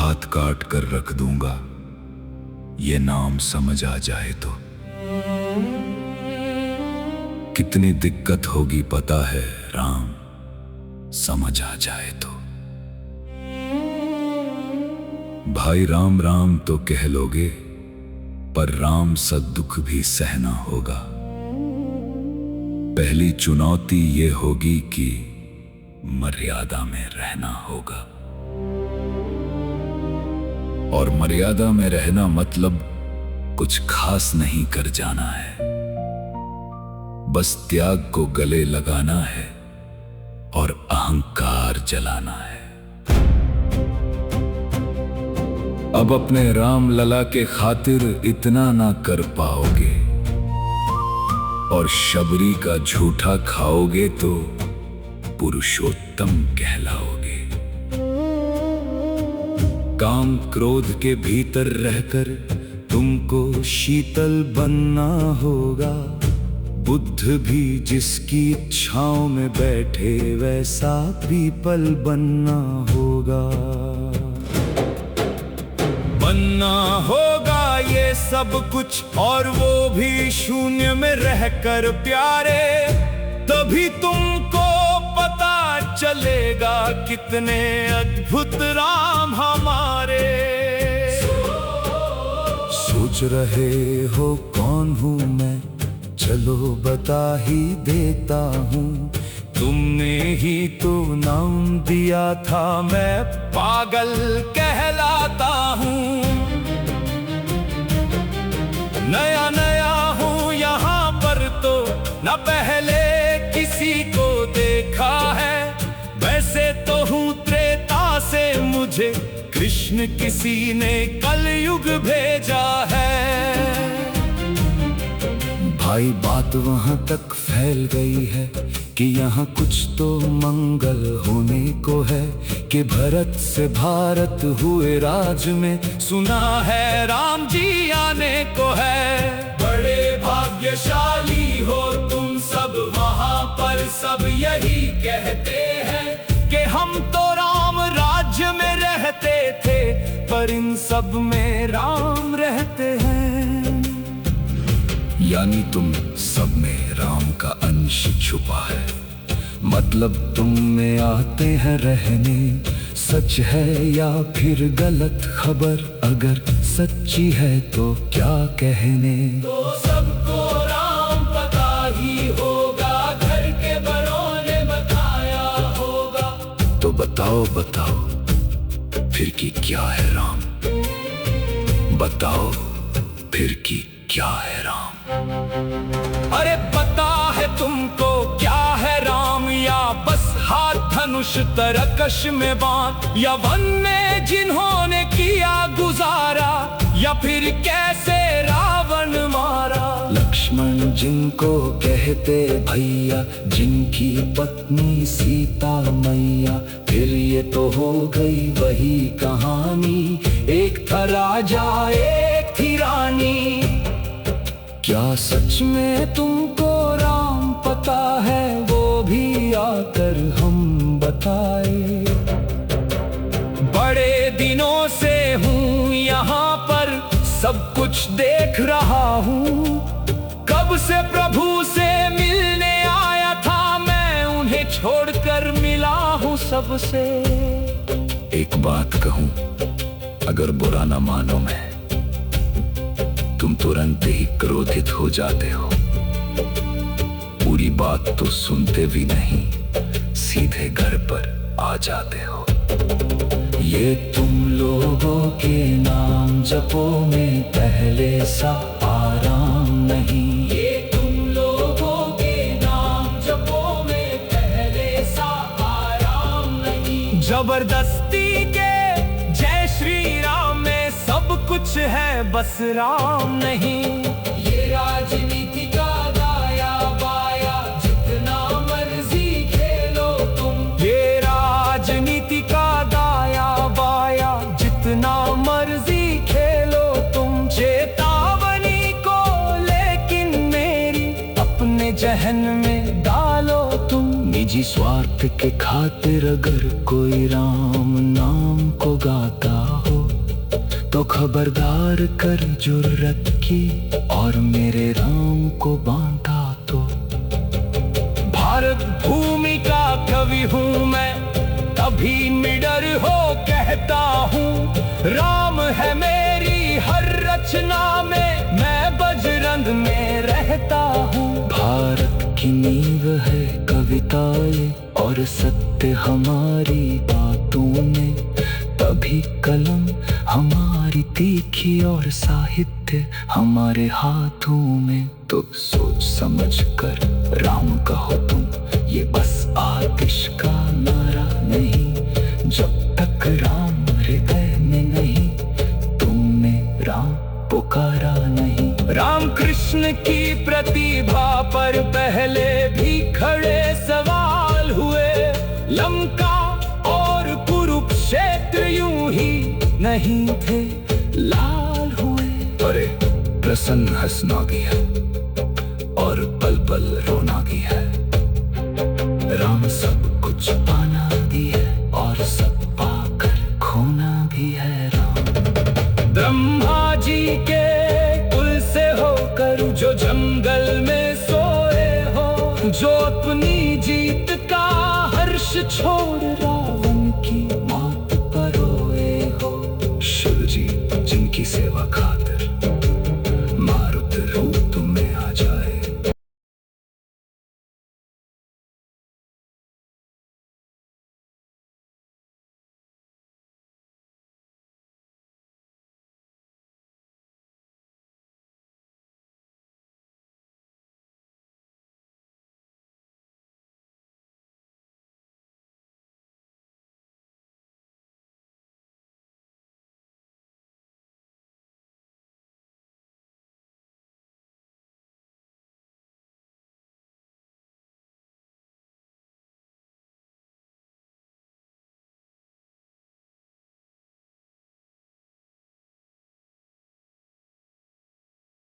हाथ काट कर रख दूंगा, ये नाम समझ आ जाए तो। कितनी दिक्कत होगी पता है राम, समझ आ जाए तो। भाई राम राम तो कह लोगे, पर राम सा दुख भी सहना होगा। पहली चुनौती ये होगी कि मर्यादा में रहना होगा। और मर्यादा में रहना मतलब कुछ खास नहीं कर जाना है, बस त्याग को गले लगाना है और अहंकार जलाना है। अब अपने राम लला के खातिर इतना ना कर पाओगे, और शबरी का झूठा खाओगे तो पुरुषोत्तम कहलाओगे। काम क्रोध के भीतर रहकर तुमको शीतल बनना होगा। बुद्ध भी जिसकी इच्छाओं में बैठे वैसा पीपल बनना होगा। बनना होगा ये सब कुछ, और वो भी शून्य में रहकर प्यारे। तभी तुमको पता चलेगा कितने अद्भुत राम हमारे। सोच रहे हो कौन हूँ मैं, चलो बता ही देता हूँ। तुमने ही तो नाम दिया था, मैं पागल कहलाता हूँ। नया नया हूँ यहाँ पर तो न पहले किसी को देखा है। वैसे तो हूँ त्रेता से, मुझे कृष्ण किसी ने कलयुग भेजा है। भाई बात वहां तक फैल गई है कि यहाँ कुछ तो मंगल होने को है। कि भरत से भारत हुए राज में, सुना है राम जी आने को है। बड़े भाग्यशाली हो तुम सब, वहां पर सब यही कहते हैं कि हम तो राम राज्य में रहते थे, पर इन सब में राम रहते हैं। यानी तुम सब में राम का अंश छुपा है, मतलब तुम में आते हैं रहने। सच है या फिर गलत खबर, अगर सच्ची है तो क्या कहने। तो सबको राम पता ही होगा, घर के बड़ों ने बताया होगा। तो बताओ बताओ फिर की क्या है राम, बताओ फिर की क्या है राम। अरे पता है तुमको क्या है राम, या बस हाथ धनुष तरकश में बांध, या वन में जिन्होंने किया गुजारा, या फिर कैसे रावण मारा। लक्ष्मण जिनको कहते भैया, जिनकी पत्नी सीता मैया। फिर ये तो हो गई वही कहानी, एक था राजा एक थी रानी। क्या सच में तुमको राम पता है, वो भी आकर हम बताए। बड़े दिनों से हूँ यहाँ पर, सब कुछ देख रहा हूँ। कब से प्रभु से मिलने आया था मैं, उन्हें छोड़कर मिला हूँ सबसे। एक बात कहूँ, अगर बुरा न मानो मैं, तुम तुरंत ही क्रोधित हो जाते हो। पूरी बात तो सुनते भी नहीं, सीधे घर पर आ जाते हो। ये तुम लोगों के नाम जपो में पहले सा आराम नहीं। ये तुम लोगों के नाम जपो में पहले सा आराम नहीं। जबरदस्ती के जय श्री राम में सब कुछ है, बस राम नहीं। ये राजनीति का दाया बाया, जितना मर्जी खेलो तुम। ये राजनीति का दाया बाया, जितना मर्जी खेलो तुम। चेतावनी को लेकिन मेरी अपने जहन में डालो तुम। निजी स्वार्थ के खातिर अगर कोई राम नाम को गाता हो, तो खबरदार कर जुर्रत की, और मेरे राम को बांधा तो। भारत भूमि का कवि हूँ मैं, तभी निडर हो कहता हूँ, राम है मेरी हर रचना में, मैं बजरंग में रहता हूँ। भारत की नींव है कविताएं, और सत्य हमारी बातों में, तभी कलम हमारी तीखी और साहित्य हमारे हाथों में। तो सोच समझ कर राम कहो तुम, ये बस आतिश का नारा नहीं, जब तक राम हृदय में नहीं, तुमने राम पुकारा नहीं। राम कृष्ण की प्रतिभा पर पहले भी खड़े सवाल हुए, लंका और कुरुक्षेत्र यूं ही नहीं थे लाल हुए। अरे प्रसन्न हंसना गया,